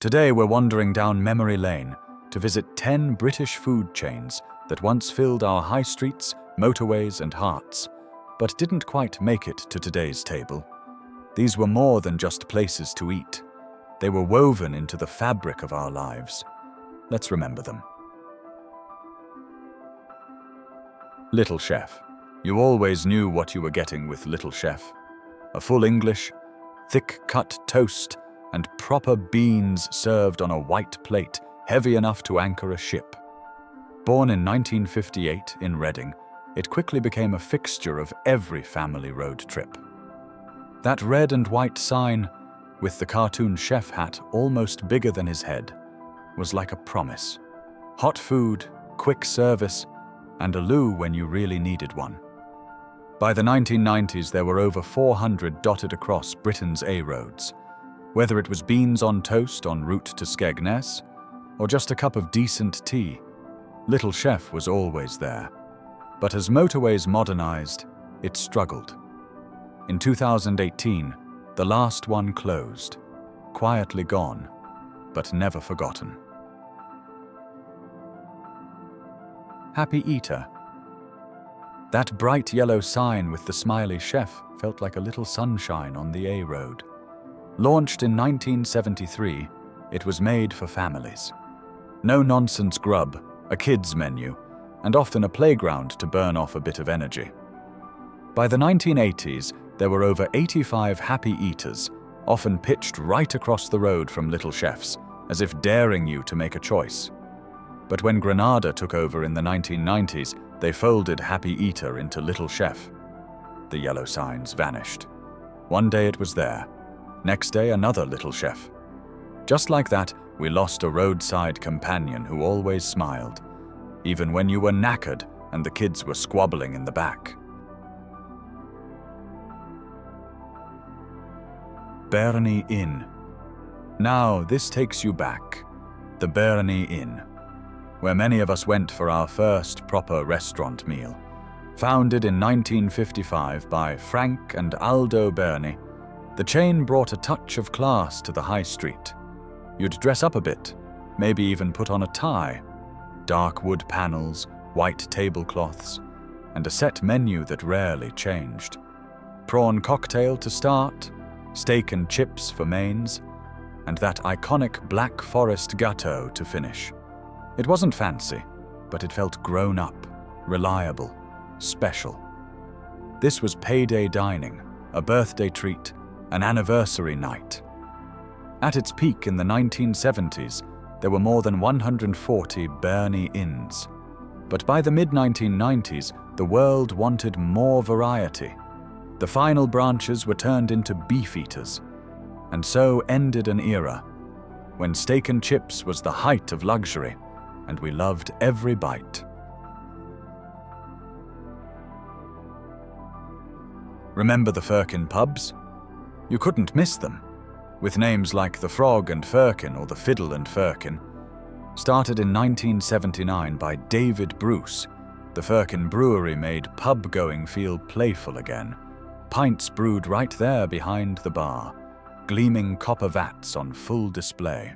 Today we're wandering down memory lane to visit 10 British food chains that once filled our high streets, motorways and hearts, but didn't quite make it to today's table. These were more than just places to eat. They were woven into the fabric of our lives. Let's remember them. Little Chef. You always knew what you were getting with Little Chef. A full English, thick-cut toast, and proper beans served on a white plate, heavy enough to anchor a ship. Born in 1958 in Reading, it quickly became a fixture of every family road trip. That red and white sign, with the cartoon chef hat almost bigger than his head, was like a promise. Hot food, quick service, and a loo when you really needed one. By the 1990s, there were over 400 dotted across Britain's A-roads. Whether it was beans on toast en route to Skegness, or just a cup of decent tea, Little Chef was always there. But as motorways modernized, it struggled. In 2018, the last one closed, quietly gone, but never forgotten. Happy Eater. That bright yellow sign with the smiley chef felt like a little sunshine on the A-road. Launched in 1973, it was made for families. No-nonsense grub, a kids' menu, and often a playground to burn off a bit of energy. By the 1980s, there were over 85 happy eaters, often pitched right across the road from Little Chefs, as if daring you to make a choice. But when Granada took over in the 1990s, they folded Happy Eater into Little Chef. The yellow signs vanished. One day it was there. Next day, another Little Chef. Just like that, we lost a roadside companion who always smiled, even when you were knackered and the kids were squabbling in the back. Berni Inn. Now this takes you back. The Berni Inn, where many of us went for our first proper restaurant meal. Founded in 1955 by Frank and Aldo Berni, the chain brought a touch of class to the high street. You'd dress up a bit, maybe even put on a tie. Dark wood panels, white tablecloths, and a set menu that rarely changed. Prawn cocktail to start, steak and chips for mains, and that iconic Black Forest gâteau to finish. It wasn't fancy, but it felt grown up, reliable, special. This was payday dining, a birthday treat, an anniversary night. At its peak in the 1970s, there were more than 140 Berni Inns. But by the mid-1990s, the world wanted more variety. The final branches were turned into beef eaters, and so ended an era when steak and chips was the height of luxury, and we loved every bite. Remember the Firkin pubs? You couldn't miss them, with names like the Frog and Firkin or the Fiddle and Firkin. Started in 1979 by David Bruce, the Firkin brewery made pub-going feel playful again. Pints brewed right there behind the bar, gleaming copper vats on full display.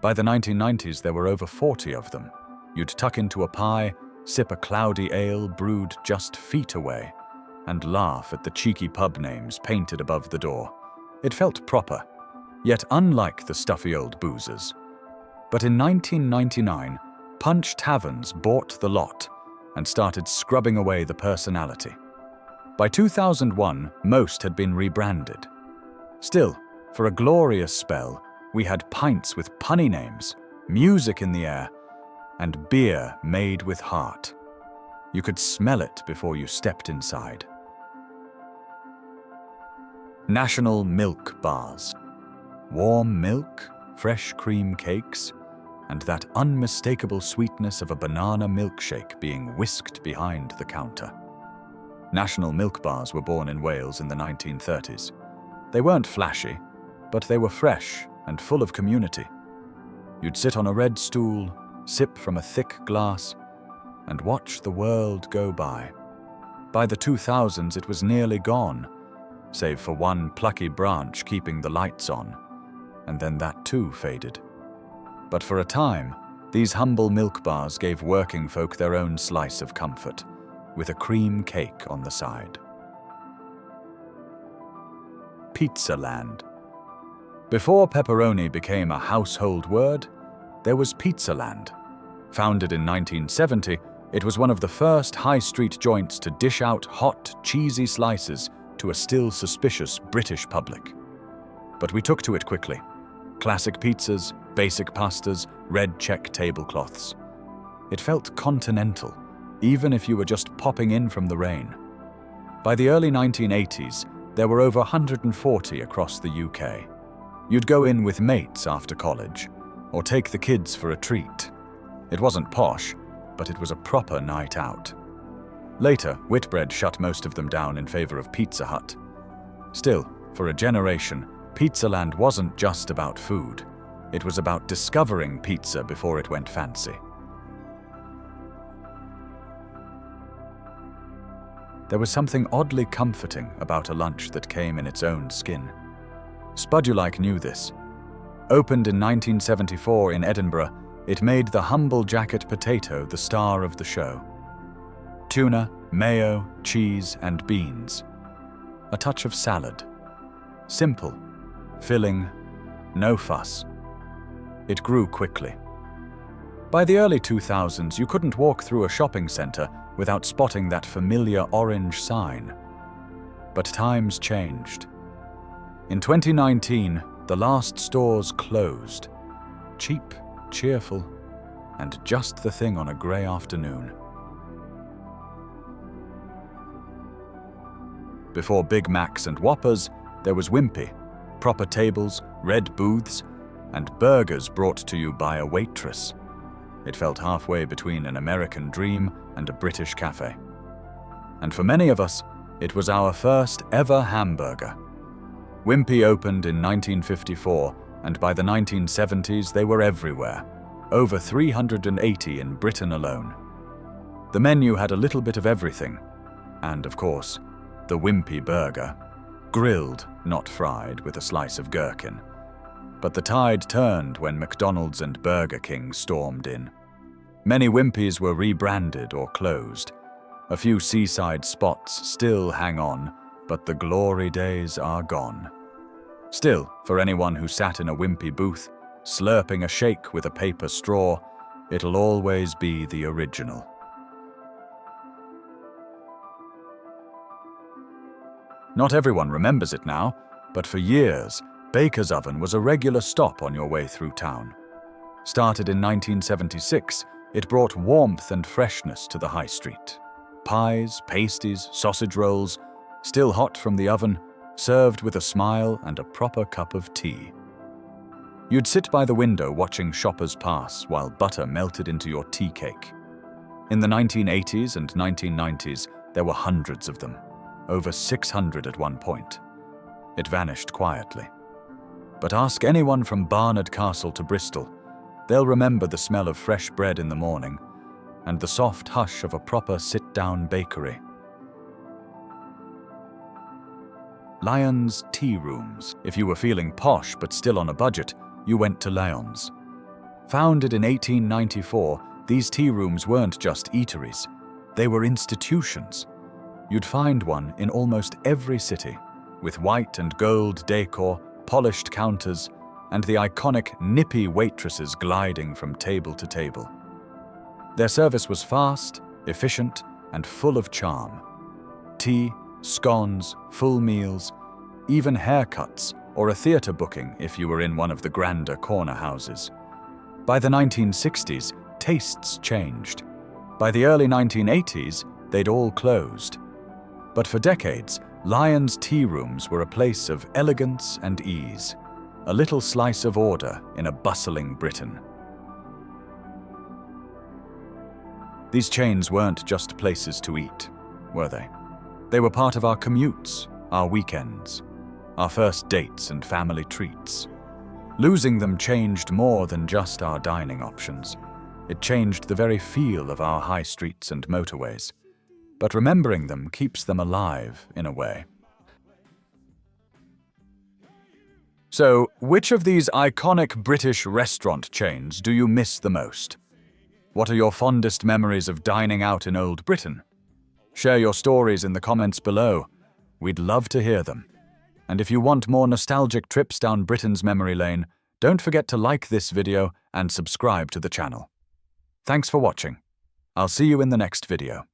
By the 1990s, there were over 40 of them. You'd tuck into a pie, sip a cloudy ale brewed just feet away, and laugh at the cheeky pub names painted above the door. It felt proper, yet unlike the stuffy old boozers. But in 1999, Punch Taverns bought the lot and started scrubbing away the personality. By 2001, most had been rebranded. Still, for a glorious spell, we had pints with punny names, music in the air, and beer made with heart. You could smell it before you stepped inside. National milk bars. Warm milk, fresh cream cakes, and that unmistakable sweetness of a banana milkshake being whisked behind the counter. National milk bars were born in Wales in the 1930s. They weren't flashy, but they were fresh and full of community. You'd sit on a red stool, sip from a thick glass, and watch the world go by. By the 2000s, it was nearly gone, save for one plucky branch keeping the lights on. and then that too faded. But for a time, these humble milk bars gave working folk their own slice of comfort, with a cream cake on the side. Pizzaland. Before pepperoni became a household word, there was Pizzaland. Founded in 1970, it was one of the first high street joints to dish out hot, cheesy slices to a still suspicious British public. But we took to it quickly. Classic pizzas, basic pastas, red check tablecloths. It felt continental, even if you were just popping in from the rain. By the early 1980s, there were over 140 across the UK. You'd go in with mates after college, or take the kids for a treat. It wasn't posh, but it was a proper night out. Later, Whitbread shut most of them down in favor of Pizza Hut. Still, for a generation, Pizzaland wasn't just about food. It was about discovering pizza before it went fancy. There was something oddly comforting about a lunch that came in its own skin. Spudulike knew this. Opened in 1974 in Edinburgh, it made the humble jacket potato the star of the show. Tuna, mayo, cheese, and beans. A touch of salad. Simple, filling, no fuss. It grew quickly. By the early 2000s, you couldn't walk through a shopping centre without spotting that familiar orange sign. But times changed. In 2019, the last stores closed. Cheap, cheerful, and just the thing on a grey afternoon. Before Big Macs and Whoppers, there was Wimpy, proper tables, red booths, and burgers brought to you by a waitress. It felt halfway between an American dream and a British cafe. And for many of us, it was our first ever hamburger. Wimpy opened in 1954, and by the 1970s they were everywhere, over 380 in Britain alone. The menu had a little bit of everything, and of course, the Wimpy burger, grilled, not fried, with a slice of gherkin. But the tide turned when McDonald's and Burger King stormed in. Many Wimpys were rebranded or closed. A few seaside spots still hang on, but the glory days are gone. Still, for anyone who sat in a Wimpy booth, slurping a shake with a paper straw, it'll always be the original. Not everyone remembers it now, but for years, Baker's Oven was a regular stop on your way through town. Started in 1976, it brought warmth and freshness to the high street. Pies, pasties, sausage rolls, still hot from the oven, served with a smile and a proper cup of tea. You'd sit by the window watching shoppers pass while butter melted into your tea cake. In the 1980s and 1990s, there were hundreds of them, over 600 at one point. It vanished quietly. But ask anyone from Barnard Castle to Bristol, they'll remember the smell of fresh bread in the morning and the soft hush of a proper sit-down bakery. Lyons Tea Rooms. If you were feeling posh but still on a budget, you went to Lyons. Founded in 1894, these tea rooms weren't just eateries. They were institutions. You'd find one in almost every city, with white and gold decor, polished counters, and the iconic nippy waitresses gliding from table to table. Their service was fast, efficient, and full of charm. Tea, scones, full meals, even haircuts or a theatre booking if you were in one of the grander corner houses. By the 1960s, tastes changed. By the early 1980s, they'd all closed. But for decades, Lyons Tea Rooms were a place of elegance and ease, a little slice of order in a bustling Britain. These chains weren't just places to eat, were they? They were part of our commutes, our weekends, our first dates and family treats. Losing them changed more than just our dining options. It changed the very feel of our high streets and motorways. But remembering them keeps them alive in a way. So, which of these iconic British restaurant chains do you miss the most? What are your fondest memories of dining out in Old Britain? Share your stories in the comments below. We'd love to hear them. And if you want more nostalgic trips down Britain's memory lane, don't forget to like this video and subscribe to the channel. Thanks for watching. I'll see you in the next video.